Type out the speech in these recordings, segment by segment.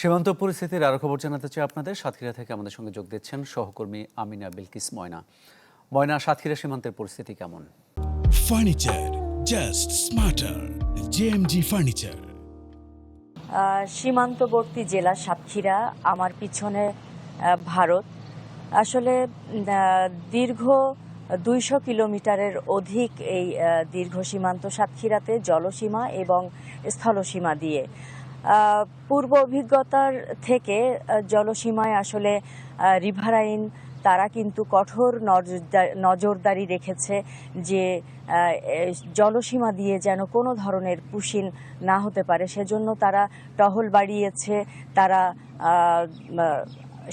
সীমান্ত পরিস্থিতির আরো খবর জানাতে চাই আপনাদের। সাতক্ষীরা থেকে আমাদের সঙ্গে যোগ দিচ্ছেন সহকর্মী আমিনা বিলকিস ময়না। ময়না, সাতক্ষীরা সীমান্তের পরিস্থিতি কেমন? Furniture just smarter, JMG furniture. সীমান্তবর্তী জেলা সাতক্ষীরা, আমার পিছনে ভারত। আসলে দীর্ঘ 200 কিলোমিটারের অধিক এই দীর্ঘ সীমান্ত সাতক্ষীরাতে, জলসীমা এবং স্থলসীমা দিয়ে। পূর্ব অভিজ্ঞতার থেকে জলসীমায় আসলে রিভারাইন তারা কিন্তু কঠোর নজরদারি রেখেছে যে জলসীমা দিয়ে যেন কোনো ধরনের পুশিন না হতে পারে, সেজন্য তারা টহল বাড়িয়েছে। তারা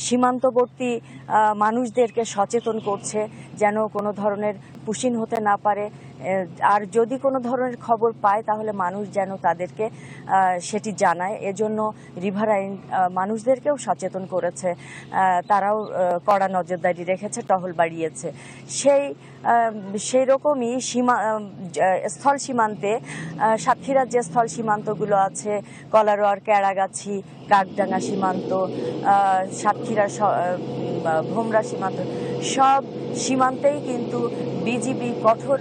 সীমান্তবর্তী মানুষদেরকে সচেতন করছে যেন কোনো ধরনের পুশিন হতে না পারে, আর যদি কোনো ধরনের খবর পায় তাহলে মানুষ যেন তাদেরকে সেটি জানায়। এজন্য রিভারাইন মানুষদেরকেও সচেতন করেছে, তারাও কড়া নজরদারি রেখেছে, টহল বাড়িয়েছে। সেই রকমই স্থল সীমান্তে সাতক্ষীরার যে স্থল সীমান্তগুলো আছে, কলারোয়ার, কেরাগাছি, কাকডাঙ্গা সীমান্ত, সাতক্ষীরা ভোমরা সীমান্ত, সব সীমান্তেই কিন্তু বিজিবি কঠোর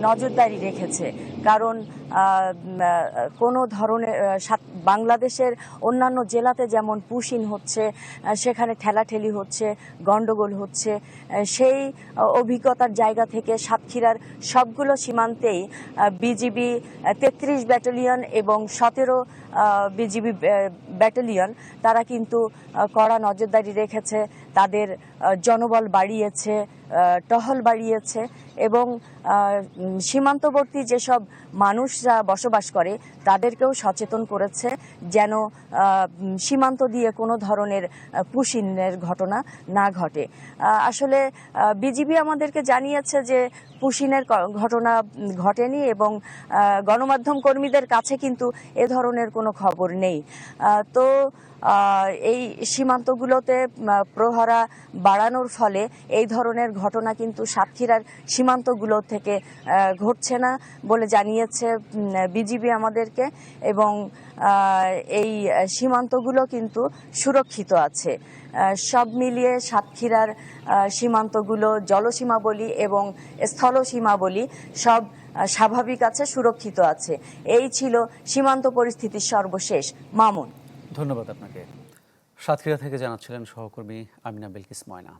নজরদারি রেখেছে। কারণ কোনো ধরনের বাংলাদেশের অন্যান্য জেলাতে যেমন পুশিন হচ্ছে, সেখানে ঠেলাঠেলি হচ্ছে, গন্ডগোল হচ্ছে, সেই অভিজ্ঞতার জায়গা থেকে সাতক্ষীরার সবগুলো সীমান্তেই বিজিবি 33 ব্যাটালিয়ন এবং 17 বিজিবি ব্যাটালিয়ন তারা কিন্তু কড়া নজরদারি রেখেছে, তাদের জনবল বাড়িয়েছে, টহল বাড়িয়েছে এবং সীমান্তবর্তী যেসব মানুষরা বসবাস করে তাদেরকেও সচেতন করেছে যেন সীমান্ত দিয়ে কোনো ধরনের পুশিনের ঘটনা না ঘটে। আসলে বিজিবি আমাদেরকে জানিয়েছে যে পুশিনের ঘটনা ঘটেনি এবং গণমাধ্যম কর্মীদের কাছে কিন্তু এ ধরনের কোনো খবর নেই। তো এই সীমান্তগুলোতে প্রহরা বাড়ানোর ফলে এই ধরনের ঘটনা কিন্তু সাতক্ষীরার সীমান্তগুলো থেকে ঘটছে না বলে জানিয়েছে বিজিবি আমাদেরকে, এবং এই সীমান্তগুলো কিন্তু সুরক্ষিত আছে। সব মিলিয়ে সাতক্ষীরার সীমান্তগুলো, জলসীমা বলি এবং স্থলসীমা বলি, সব স্বাভাবিক আছে, সুরক্ষিত আছে। এই ছিল সীমান্ত পরিস্থিতির সর্বশেষ। মামুন, ধন্যবাদ আপনাকে। সাতক্ষীরা থেকে জানাচ্ছিলেন সহকর্মী আমিনা বিলকিস ময়না।